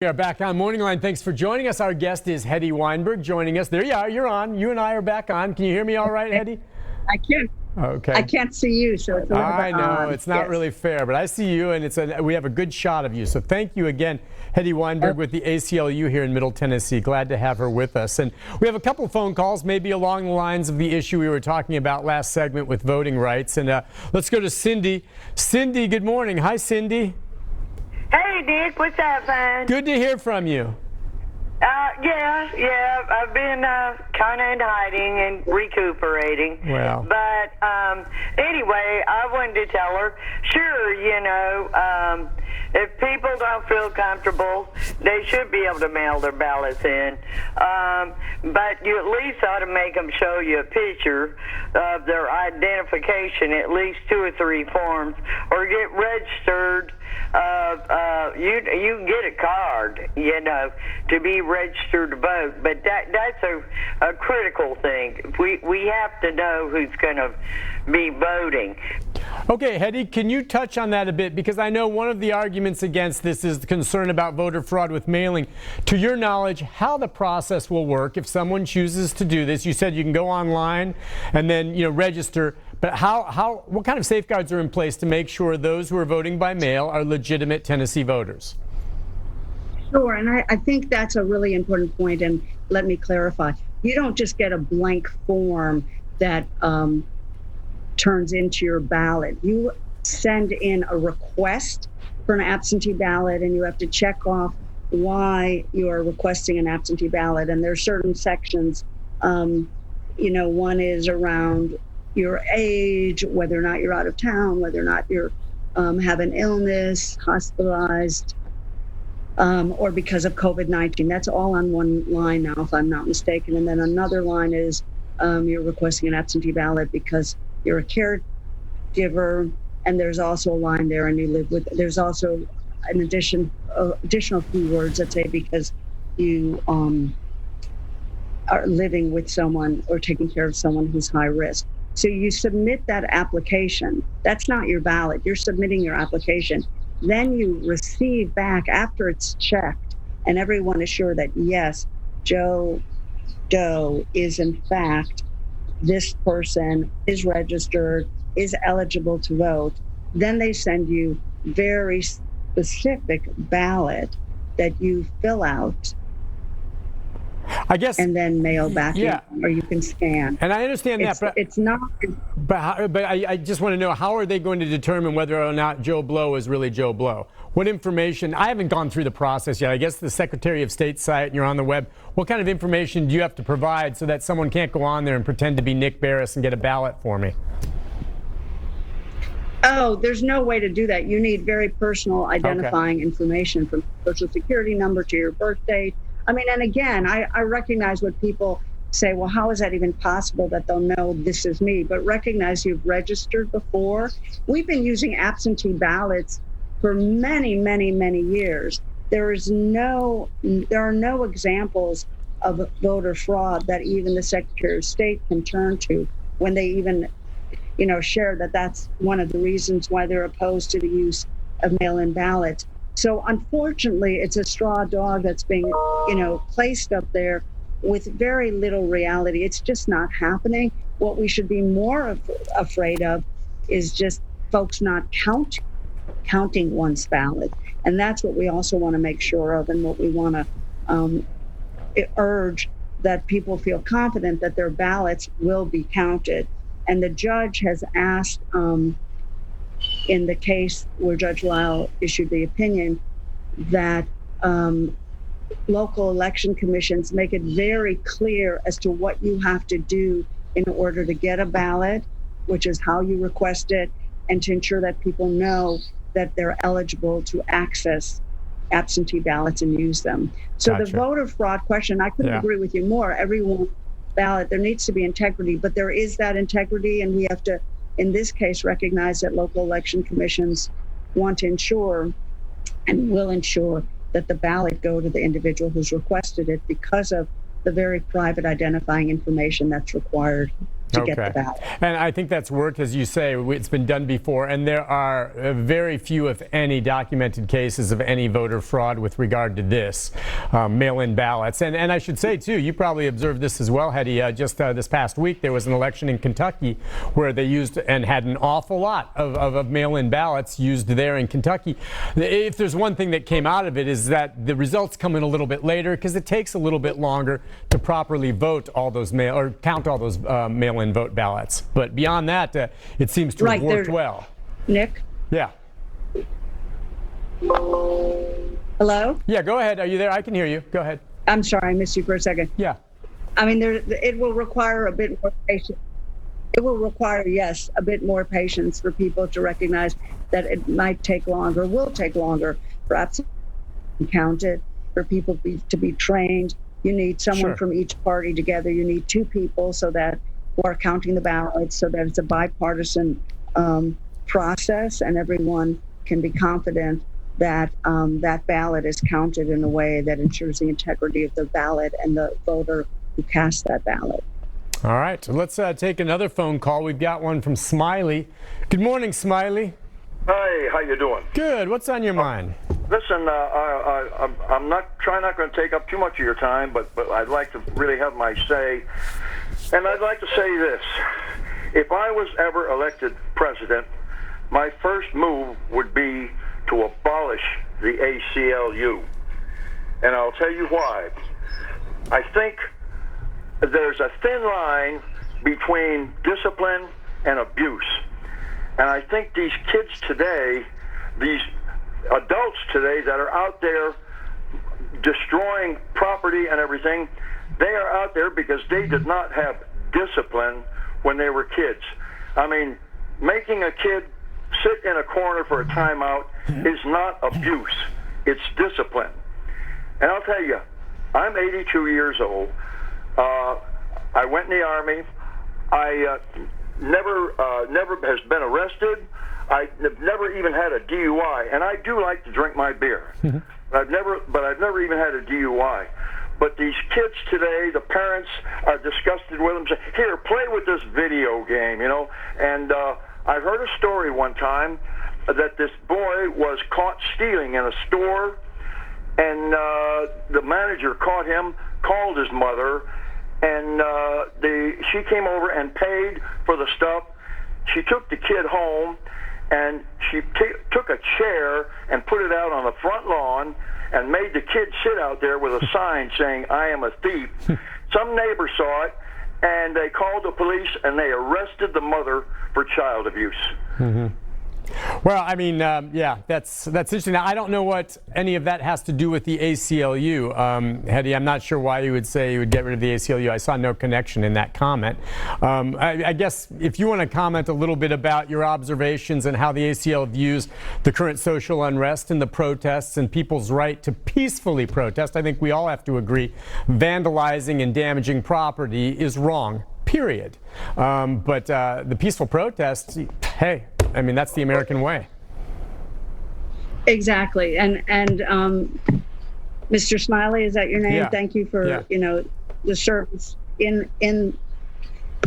We are back on Morning Line. Thanks for joining us. Our guest is Hedy Weinberg joining us. There you are. You're on. You and I are back on. Can you hear me all right, Hedy? I can. Okay. I can't see you, so it's a little bit I know. odd. It's not really fair, but I see you, and we have a good shot of you. So thank you again, Hedy Weinberg with the ACLU here in Middle Tennessee. Glad to have her with us. And we have a couple phone calls, maybe along the lines of the issue we were talking about last segment with voting rights. And let's go to Cindy. Cindy, good morning. Hi, Cindy. Hey, Dick, what's up, man? Good to hear from you. Yeah, I've been kind of in hiding and recuperating. Well. But anyway, I wanted to tell her, sure, if people don't feel comfortable, they should be able to mail their ballots in. But you at least ought to make them show you a picture of their identification, at least 2 or 3 forms, or get registered. You can get a card, to be registered to vote, but that's a critical thing. We have to know who's going to be voting. Okay, Hedy, can you touch on that a bit? Because I know one of the arguments against this is the concern about voter fraud with mailing. To your knowledge, how the process will work if someone chooses to do this? You said you can go online and then register, but what kind of safeguards are in place to make sure those who are voting by mail are legitimate Tennessee voters? Sure, and I think that's a really important point, and let me clarify. You don't just get a blank form that turns into your ballot. You send in a request for an absentee ballot, and you have to check off why you are requesting an absentee ballot. And there are certain sections, one is around your age, whether or not you're out of town, whether or not you're have an illness, hospitalized, or because of COVID-19. That's all on one line now, if I'm not mistaken. And then another line is you're requesting an absentee ballot because you're a caregiver, and there's also a line there, and you live with. There's also an additional keywords that say because you are living with someone or taking care of someone who's high risk. So you submit that application. That's not your ballot. You're submitting your application. Then you receive back after it's checked, and everyone is sure that yes, Joe Doe is in fact this person, is registered, is eligible to vote. Then they send you very specific ballot that you fill out, I guess, and then mail back in, or you can scan. And I understand that, but it's not. But I just want to know, how are they going to determine whether or not Joe Blow is really Joe Blow? What information? I haven't gone through the process yet. I guess the Secretary of State's site, and you're on the web. What kind of information do you have to provide so that someone can't go on there and pretend to be Nick Barris and get a ballot for me? Oh, there's no way to do that. You need very personal identifying information, from Social Security number to your birth date. I mean, and again, I recognize what people say, well, how is that even possible that they'll know this is me? But recognize you've registered before. We've been using absentee ballots for many, many, many years. There are no examples of voter fraud that even the Secretary of State can turn to when they even, share that that's one of the reasons why they're opposed to the use of mail-in ballots. So unfortunately, it's a straw dog that's being, placed up there with very little reality. It's just not happening. What we should be more afraid of is just folks not counting one's ballot. And that's what we also want to make sure of, and what we want to urge, that people feel confident that their ballots will be counted. And the judge has asked, in the case where Judge Lyle issued the opinion, that local election commissions make it very clear as to what you have to do in order to get a ballot, which is how you request it, and to ensure that people know that they're eligible to access absentee ballots and use them. So Gotcha. The voter fraud question, I couldn't agree with you more. Everyone ballot, there needs to be integrity, but there is that integrity, and we have to, in this case, recognize that local election commissions want to ensure and will ensure that the ballot go to the individual who's requested it, because of the very private identifying information that's required. to get the ballot. And I think that's worked, as you say, it's been done before, and there are very few, if any, documented cases of any voter fraud with regard to this, mail-in ballots. And I should say, too, you probably observed this as well, Hedy, just this past week there was an election in Kentucky where they used and had an awful lot of mail-in ballots used there in Kentucky. If there's one thing that came out of it is that the results come in a little bit later because it takes a little bit longer to properly vote all those count all those mail-in vote ballots. But beyond that, it seems to have worked well. Nick? Yeah. Hello? Yeah, go ahead. Are you there? I can hear you. Go ahead. I'm sorry, I missed you for a second. Yeah. I mean, it will require a bit more patience. It will require, yes, a bit more patience for people to recognize that it might take longer, will take longer, perhaps counted, for people to be trained. You need someone from each party together. You need two people who are counting the ballots so that it's a bipartisan process and everyone can be confident that that ballot is counted in a way that ensures the integrity of the ballot and the voter who cast that ballot. All right, so let's take another phone call. We've got one from Smiley. Good morning, Smiley. Hey, how you doing? Good. What's on your mind? Listen, I'm not going to take up too much of your time, but I'd like to really have my say. And I'd like to say this. If I was ever elected president, my first move would be to abolish the ACLU. And I'll tell you why. I think there's a thin line between discipline and abuse. And I think these kids today, these adults today that are out there destroying property and everything, they are out there because they did not have discipline when they were kids. I mean, making a kid sit in a corner for a timeout is not abuse. It's discipline. And I'll tell you, I'm 82 years old. I went in the Army. I never has been arrested. I've never even had a DUI, and I do like to drink my beer. I've never even had a DUI. But these kids today, the parents are disgusted with them. Say, here, play with this video game, you know. And I heard a story one time that this boy was caught stealing in a store, and the manager caught him, called his mother, and she came over and paid for the stuff. She took the kid home, and she took a chair and put it out on the front lawn and made the kid sit out there with a sign saying, "I am a thief." Some neighbor saw it, and they called the police, and they arrested the mother for child abuse. Well, I mean, yeah, that's interesting. Now, I don't know what any of that has to do with the ACLU. Hedy, I'm not sure why you would say you would get rid of the ACLU. I saw no connection in that comment. I guess if you want to comment a little bit about your observations and how the ACLU views the current social unrest and the protests and people's right to peacefully protest, I think we all have to agree vandalizing and damaging property is wrong, period. But the peaceful protests, hey, I mean, that's the American way. Exactly. And Mr. Smiley, is that your name? Yeah. Thank you for, the service in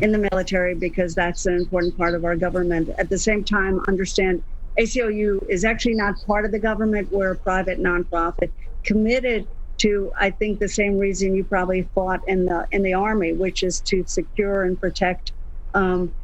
the military, because that's an important part of our government. At the same time, understand ACLU is actually not part of the government. We're a private nonprofit committed to, I think, the same reason you probably fought in the Army, which is to secure and protect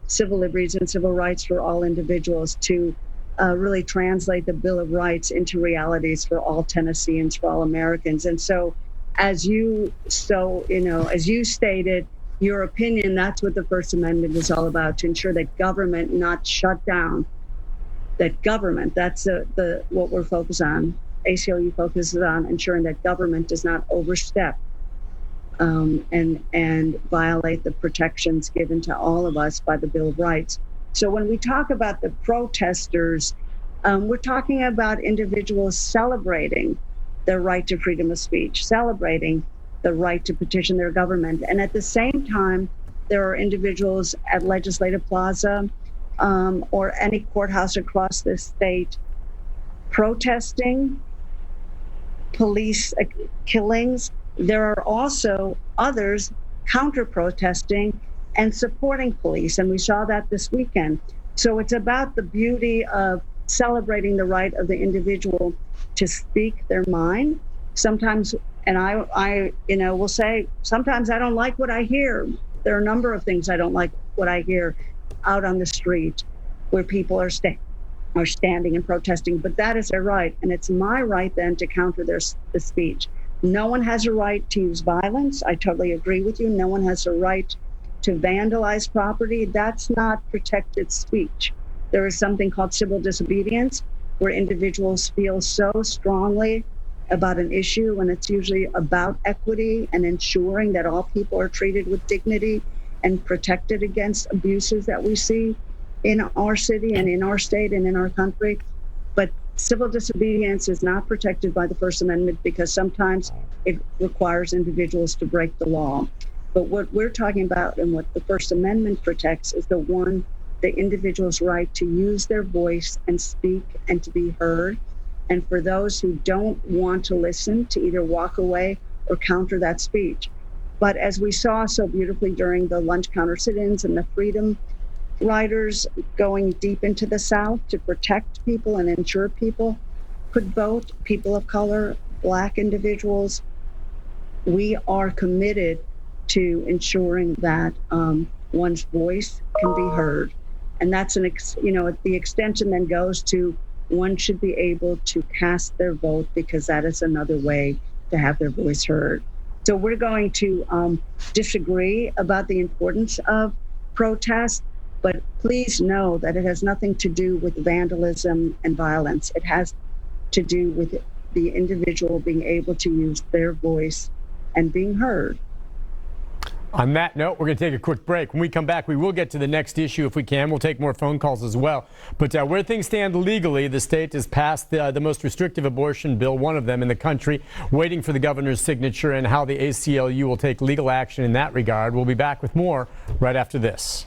civil liberties and civil rights for all individuals, to really translate the Bill of Rights into realities for all Tennesseans, for all Americans. And so, as you stated, your opinion, that's what the First Amendment is all about, to ensure that government not shut down, that government, that's what we're focused on. ACLU focuses on ensuring that government does not overstep and violate the protections given to all of us by the Bill of Rights. So when we talk about the protesters, we're talking about individuals celebrating their right to freedom of speech, celebrating the right to petition their government. And at the same time, there are individuals at Legislative Plaza or any courthouse across the state protesting police killings. There are also others counter-protesting and supporting police. And we saw that this weekend. So it's about the beauty of celebrating the right of the individual to speak their mind. Sometimes, and I will say, sometimes I don't like what I hear. There are a number of things I don't like what I hear out on the street where people are standing and protesting, but that is their right. And it's my right then to counter the speech. No one has a right to use violence. I totally agree with you. No one has a right to vandalize property. That's not protected speech. There is something called civil disobedience, where individuals feel so strongly about an issue, and it's usually about equity and ensuring that all people are treated with dignity and protected against abuses that we see in our city and in our state and in our country. But civil disobedience is not protected by the First Amendment because sometimes it requires individuals to break the law. But what we're talking about and what the First Amendment protects is the individual's right to use their voice and speak and to be heard. And for those who don't want to listen, to either walk away or counter that speech. But as we saw so beautifully during the lunch counter sit-ins and the freedom riders going deep into the South to protect people and ensure people could vote, people of color, Black individuals, we are committed to ensuring that one's voice can be heard. And that's the extension then goes to one should be able to cast their vote because that is another way to have their voice heard. So we're going to disagree about the importance of protest, but please know that it has nothing to do with vandalism and violence. It has to do with the individual being able to use their voice and being heard. On that note, we're going to take a quick break. When we come back, we will get to the next issue if we can. We'll take more phone calls as well. But where things stand legally, the state has passed the most restrictive abortion bill, one of them in the country, waiting for the governor's signature, and how the ACLU will take legal action in that regard. We'll be back with more right after this.